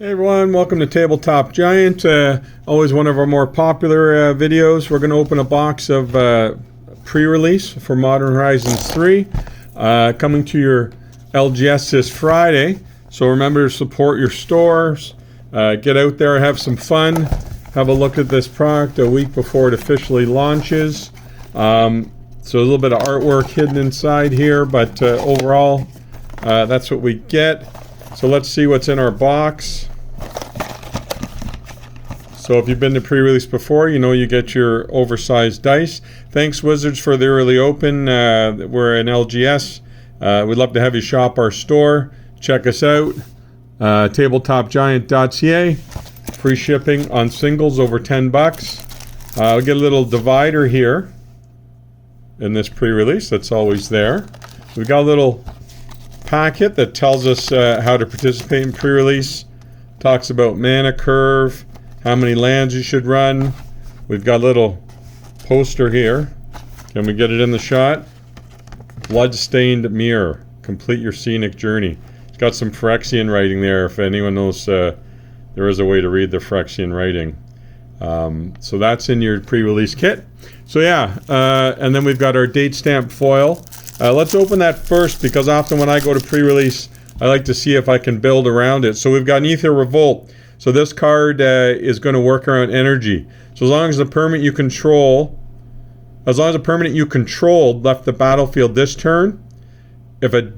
Hey everyone, welcome to Tabletop Giant. Always one of our more popular videos. We're going to open a box of pre-release for Modern Horizons 3 coming to your LGS this Friday. So remember to support your stores, get out there, have some fun, have a look at this product a week before it officially launches. So a little bit of artwork hidden inside here, but overall that's what we get. So let's see what's in our box. So if you've been to pre-release before, you know you get your oversized dice. Thanks Wizards for the early open. We're an LGS. We'd love to have you shop our store. Check us out. Tabletopgiant.ca. Free shipping on singles over $10. We get a little divider here in this pre-release. That's always there. We've got a little packet that tells us how to participate in pre-release. Talks about mana curve, how many lands you should run. We've got a little poster here. Can we get it in the shot? Bloodstained Mirror. Complete your scenic journey. It's got some Phyrexian writing there. If anyone knows, there is a way to read the Phyrexian writing. So that's in your pre-release kit. So yeah, and then we've got our date stamp foil. Let's open that first, because often when I go to pre-release, I like to see if I can build around it. So we've got an Ether Revolt. So this card is going to work around energy. So as long as the permanent you control, left the battlefield this turn, if a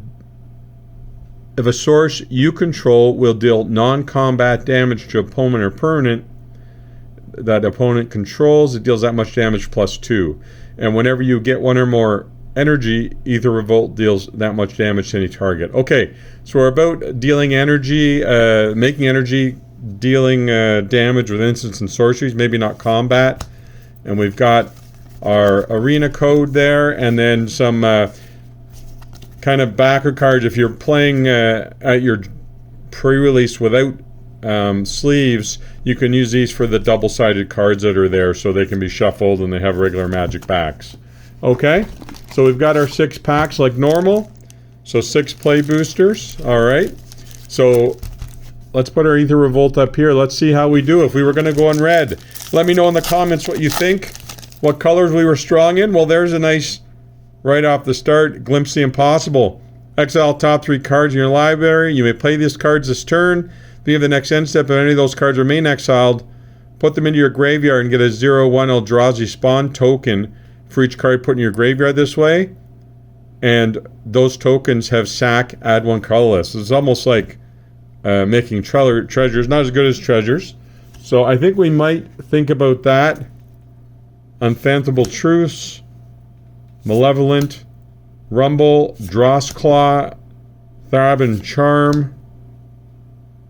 source you control will deal non-combat damage to opponent or permanent that opponent controls, it deals that much damage +2. And whenever you get one or more energy, Ether Revolt deals that much damage to any target. Okay, so we're about dealing energy, making energy, dealing damage with instants and sorceries, maybe not combat. And we've got our arena code there, and then some kind of backer cards. If you're playing at your pre-release without sleeves, you can use these for the double-sided cards that are there, so they can be shuffled and they have regular magic backs. Okay, so we've got our 6 packs like normal. So 6 play boosters. Alright, so let's put our Ether Revolt up here. Let's see how we do. If we were going to go in red, let me know in the comments what you think, what colors we were strong in. Well, there's a nice, right off the start, Glimpse the Impossible. Exile top 3 cards in your library. You may play these cards this turn. If you have the next end step, if any of those cards remain exiled, put them into your graveyard and get a 0/1 Eldrazi spawn token for each card put in your graveyard this way. And those tokens have sack, add 1 colorless. It's almost like making treasures. Not as good as treasures. So I think we might think about that. Unfathomable Truce, Malevolent, Rumble, Drossclaw, Thraben Charm,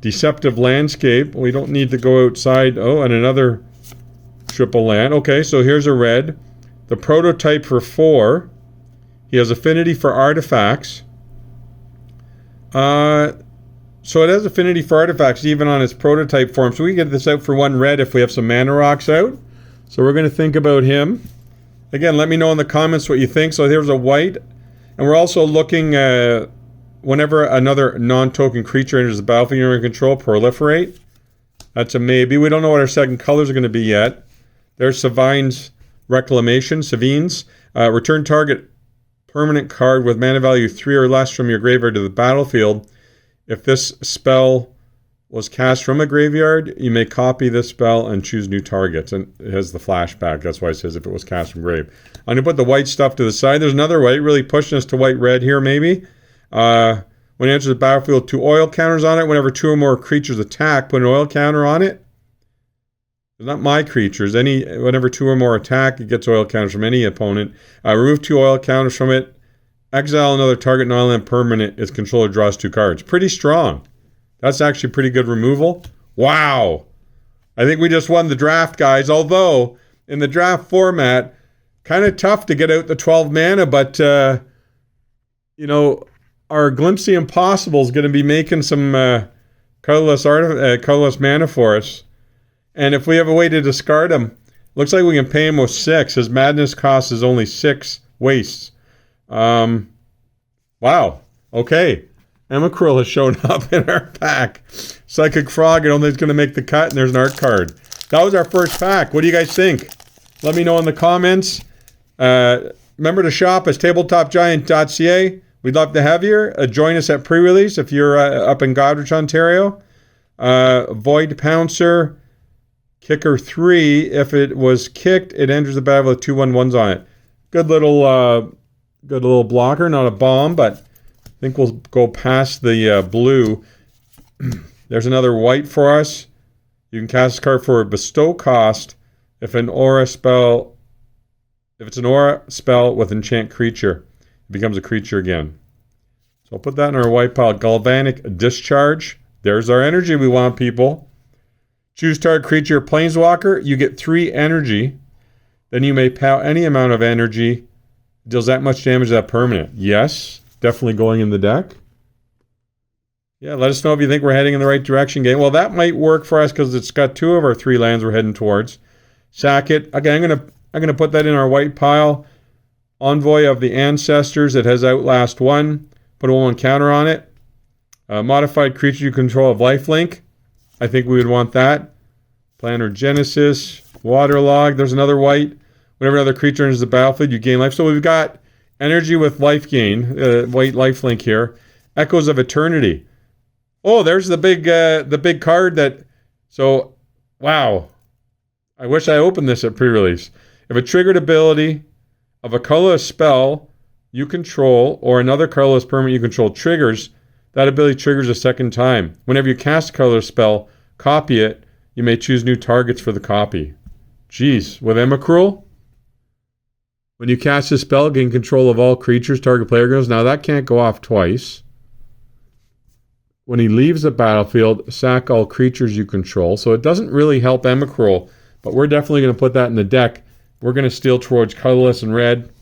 Deceptive Landscape. We don't need to go outside. Oh, and another triple land. Okay, so here's a red. The prototype for 4. He has affinity for artifacts. So it has affinity for artifacts even on its prototype form. So we can get this out for 1 red if we have some mana rocks out. So we're going to think about him. Again, let me know in the comments what you think. So here's a white. And we're also looking whenever another non-token creature enters the battlefield you're in control, proliferate. That's a maybe. We don't know what our second colors are going to be yet. There's Savine's Reclamation. Savine's. Return target permanent card with mana value 3 or less from your graveyard to the battlefield. If this spell was cast from a graveyard, you may copy this spell and choose new targets. And it has the flashback. That's why it says if it was cast from grave. I'm going to put the white stuff to the side. There's another white, really pushing us to white-red here, maybe. When it enters the battlefield, 2 oil counters on it. Whenever 2 or more creatures attack, put an oil counter on it. It's not my creatures. Whenever 2 or more attack, it gets oil counters from any opponent. Remove 2 oil counters from it. Exile another target non-land permanent. Its controller draws 2 cards. Pretty strong. That's actually pretty good removal. Wow. I think we just won the draft, guys. Although, in the draft format, kind of tough to get out the 12 mana, but, you know, our Glimpse the Impossible is going to be making some colorless mana for us. And if we have a way to discard him, looks like we can pay him with 6. His madness cost is only 6 wastes. Wow. Okay. Emrakul has shown up in our pack. Psychic Frog, I don't think it's going to make the cut, and there's an art card. That was our first pack. What do you guys think? Let me know in the comments. Remember to shop at tabletopgiant.ca. We'd love to have you. Join us at Prerelease if you're up in Goderich, Ontario. Void Pouncer, Kicker 3. If it was kicked, it enters the battle with 2/1/1s on it. Good little blocker, not a bomb, but I think we'll go past the blue. There's another white for us. You can cast this card for a bestow cost if it's an aura spell with enchant creature. It becomes a creature again. So I'll put that in our white pile. Galvanic Discharge. There's our energy we want, people. Choose target creature planeswalker. You get 3 energy. Then you may pal any amount of energy. Deals that much damage to that permanent. Yes, definitely going in the deck. Yeah, let us know if you think we're heading in the right direction, game. Well, that might work for us because it's got 2 of our 3 lands we're heading towards. Sack it. Okay, I'm gonna put that in our white pile. Envoy of the Ancestors. It has Outlast 1. Put a 1 counter on it. Modified creature you control of lifelink. I think we would want that. Planner Genesis. Waterlog. There's another white. Whenever another creature enters the battlefield, you gain life. So we've got energy with life gain. White lifelink here. Echoes of Eternity. Oh, there's the big card that... So, wow. I wish I opened this at pre-release. If a triggered ability of a colorless spell you control or another colorless permanent you control triggers, that ability triggers a second time. Whenever you cast a colorless spell, copy it, you may choose new targets for the copy. Jeez, with Emrakul? When you cast a spell, gain control of all creatures target player goes. Now that can't go off twice. When he leaves the battlefield, sack all creatures you control. So it doesn't really help Emrakul, but we're definitely going to put that in the deck. We're going to steal towards colorless and red.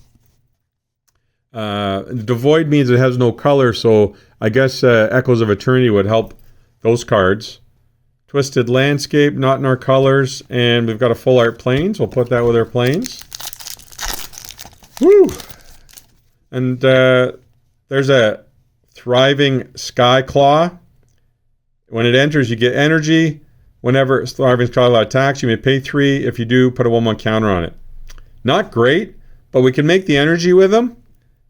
Devoid means it has no color, so I guess Echoes of Eternity would help those cards. Twisted Landscape, not in our colors, and we've got a full art planes. We'll put that with our planes. Woo! And there's a Thriving Skyclaw. When it enters, you get energy. Whenever Thriving Skyclaw attacks, you may pay 3. If you do, put a 1/1 counter on it. Not great, but we can make the energy with them.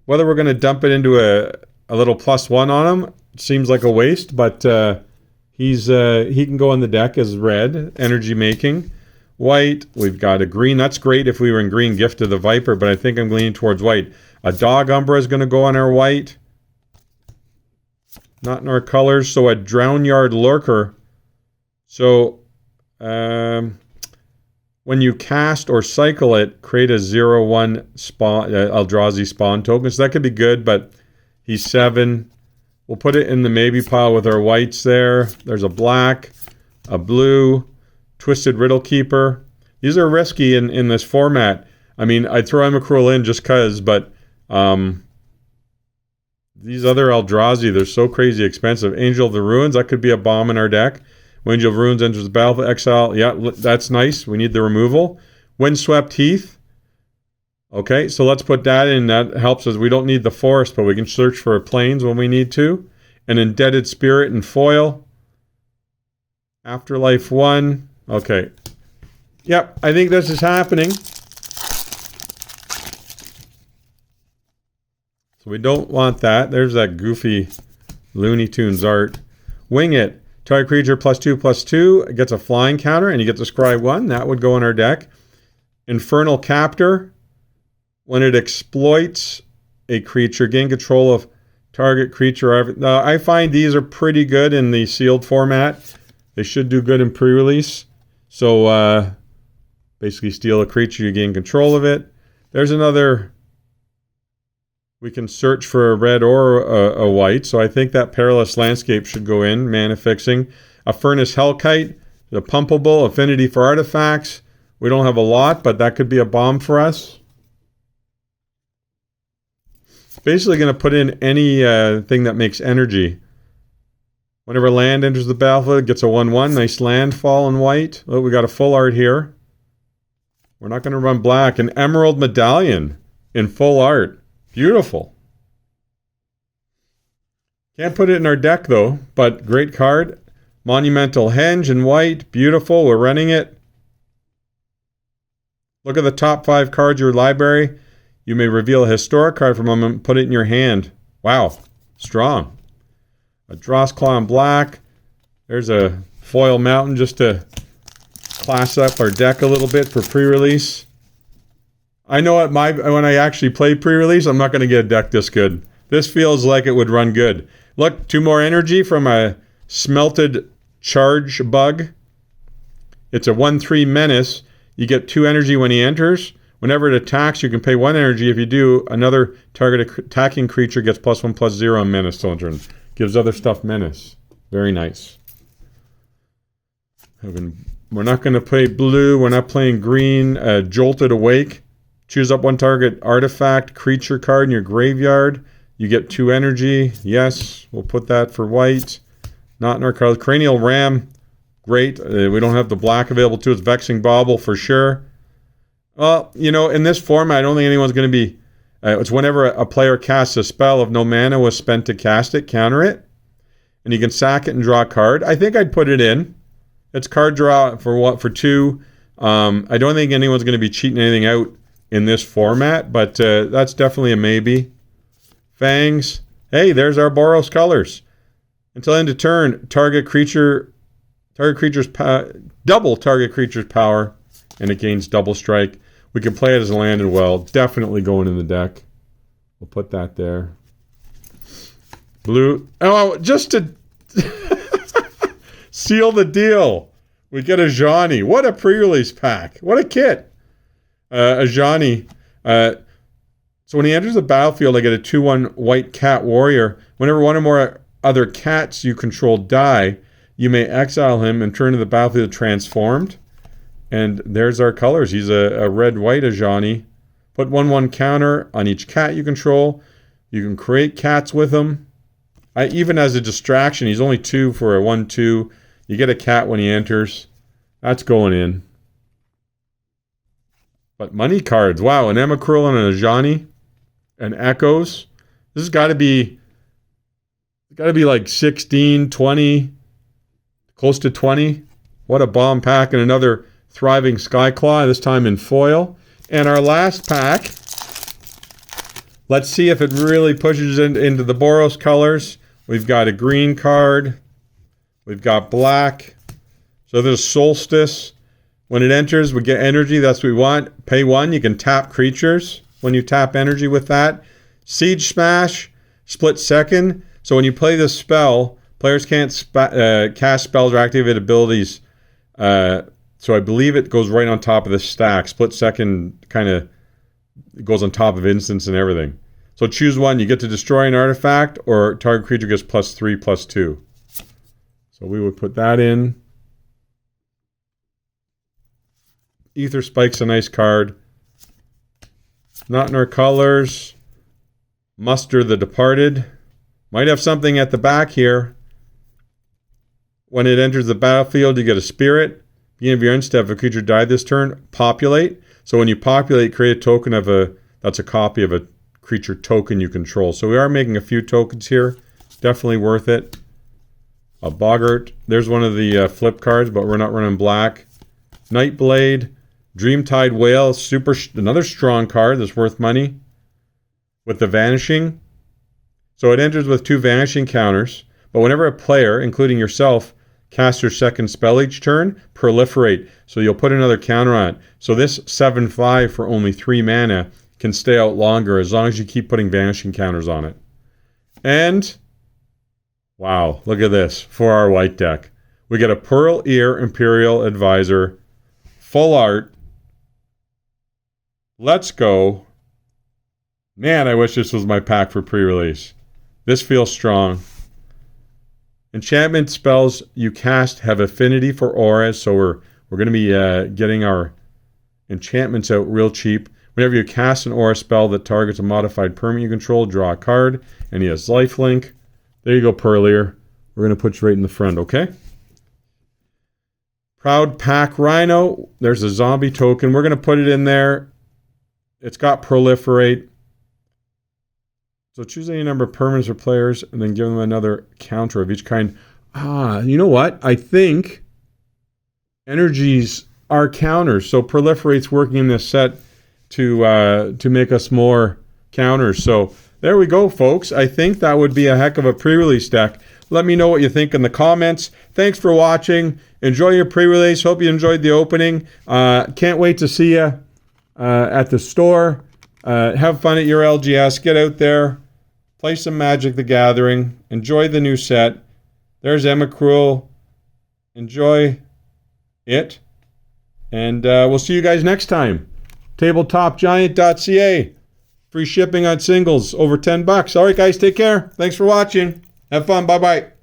Whether we're going to dump it into a little +1 on him seems like a waste, but he can go on the deck as red, energy making. White, we've got a green. That's great if we were in green, Gift of the Viper, but I think I'm leaning towards white. A Dog Umbra is going to go on our white. Not in our colors. So a Drownyard Lurker. So when you cast or cycle it, create a 0/1 spawn, Eldrazi spawn token. So that could be good, but he's 7. We'll put it in the maybe pile with our whites there. There's a black, a blue, Twisted Riddle Keeper. These are risky in this format. I mean, I'd throw Emrakul in just because, but these other Eldrazi, they're so crazy expensive. Angel of the Ruins, that could be a bomb in our deck. When Angel of Ruins enters the battlefield, exile. Yeah, that's nice. We need the removal. Windswept Heath. Okay, so let's put that in. That helps us. We don't need the forest, but we can search for plains when we need to. An Indebted Spirit and foil. Afterlife 1. Okay. Yep, I think this is happening. So we don't want that. There's that goofy Looney Tunes art. Wing It. Target creature +2/+2. It gets a flying counter, and you get to scry 1. That would go in our deck. Infernal Captor. When it exploits a creature, gain control of target creature. I find these are pretty good in the sealed format. They should do good in pre-release. So basically steal a creature, you gain control of it. There's another. We can search for a red or a white. So I think that Perilous Landscape should go in. Mana Fixing. A Furnace Hellkite. The Pumpable. Affinity for Artifacts. We don't have a lot, but that could be a bomb for us. Basically going to put in any thing that makes energy. Whenever land enters the battlefield, it gets a 1/1. Nice landfall in white. Oh, we got a full art here. We're not going to run black. An Emerald Medallion in full art. Beautiful. Can't put it in our deck, though, but great card. Monumental Henge in white. Beautiful. We're running it. Look at the top 5 cards of your library. You may reveal a historic card from them and put it in your hand. Wow. Strong. A Dross Claw in black. There's a foil mountain just to class up our deck a little bit for pre-release. I know when I actually play pre-release, I'm not going to get a deck this good. This feels like it would run good. Look, 2 more energy from a Smelted Charge Bug. It's a 1/3 menace. You get 2 energy when he enters. Whenever it attacks, you can pay 1 energy. If you do, another target attacking creature gets +1/+0 on menace till turn. Gives other stuff menace. Very nice. We're not going to play blue. We're not playing green. Jolted Awake. Choose up 1 target artifact, creature card in your graveyard. You get 2 energy. Yes, we'll put that for white. Not in our cards. Cranial Ram. Great. We don't have the black available too. It's Vexing Bauble for sure. Well, you know, in this format, I don't think anyone's going to be... it's whenever a player casts a spell, if no mana was spent to cast it, counter it. And you can sack it and draw a card. I think I'd put it in. It's card draw for 2. I don't think anyone's going to be cheating anything out in this format, but that's definitely a maybe. Fangs. Hey, there's our Boros colors. Until end of turn, double target creature's power, and it gains double strike. We can play it as a land and well. Definitely going in the deck. We'll put that there. Blue. Oh, just to seal the deal, we get Ajani. What a pre-release pack. What a kit. Ajani. So when he enters the battlefield, I get a 2/1 white cat warrior. Whenever 1 or more other cats you control die, you may exile him and turn to the battlefield transformed. And there's our colors. He's a red-white Ajani. Put 1/1 counter on each cat you control. You can create cats with him. Even as a distraction, he's only 2 for a 1/2. You get a cat when he enters. That's going in. But money cards. Wow, an Emrakul and an Ajani. And Echoes. This has got to be like 16, 20, close to 20. What a bomb pack. And another Thriving Skyclaw, this time in foil. And our last pack, let's see if it really pushes into the Boros colors. We've got a green card. We've got black. So there's Solstice. When it enters, we get energy. That's what we want. Pay 1. You can tap creatures when you tap energy with that. Siege Smash. Split second. So when you play this spell, players can't cast spells or activate abilities. So I believe it goes right on top of the stack. Split second kind of goes on top of instants and everything. So choose 1. You get to destroy an artifact, or target creature gets +3/+2. So we would put that in. Ether Spike's a nice card. Not in our colors. Muster the Departed. Might have something at the back here. When it enters the battlefield, you get a spirit. Beginning of your end step, if a creature died this turn, populate. So when you populate, create a token of that's a copy of a creature token you control. So we are making a few tokens here. Definitely worth it. A Boggart. There's one of the flip cards, but we're not running black. Nightblade. Dreamtide Whale. Another strong card that's worth money. With the Vanishing. So it enters with 2 Vanishing counters. But whenever a player, including yourself, casts your second spell each turn, proliferate. So you'll put another counter on it. So this 7/5 for only 3 mana can stay out longer as long as you keep putting Vanishing counters on it. And, wow, look at this for our white deck. We get a Pearl Ear Imperial Advisor, full art. Let's go. Man, I wish this was my pack for pre-release. This feels strong. Enchantment spells you cast have affinity for auras, so we're going to be getting our enchantments out real cheap. Whenever you cast an aura spell that targets a modified permanent you control, draw a card, and he has lifelink. There you go, Pearlier. We're going to put you right in the front, okay? Proud Pack Rhino. There's a zombie token. We're going to put it in there. It's got Proliferate. So choose any number of permanents or players, and then give them another counter of each kind. You know what? I think energies are counters. So proliferate's working in this set to make us more counters. So there we go, folks. I think that would be a heck of a pre-release deck. Let me know what you think in the comments. Thanks for watching. Enjoy your pre-release. Hope you enjoyed the opening. Can't wait to see you at the store. Have fun at your LGS. Get out there. Play some Magic the Gathering. Enjoy the new set. There's Emrakul. Enjoy it. And we'll see you guys next time. TabletopGiant.ca. Free shipping on singles over $10. All right, guys, take care. Thanks for watching. Have fun. Bye-bye.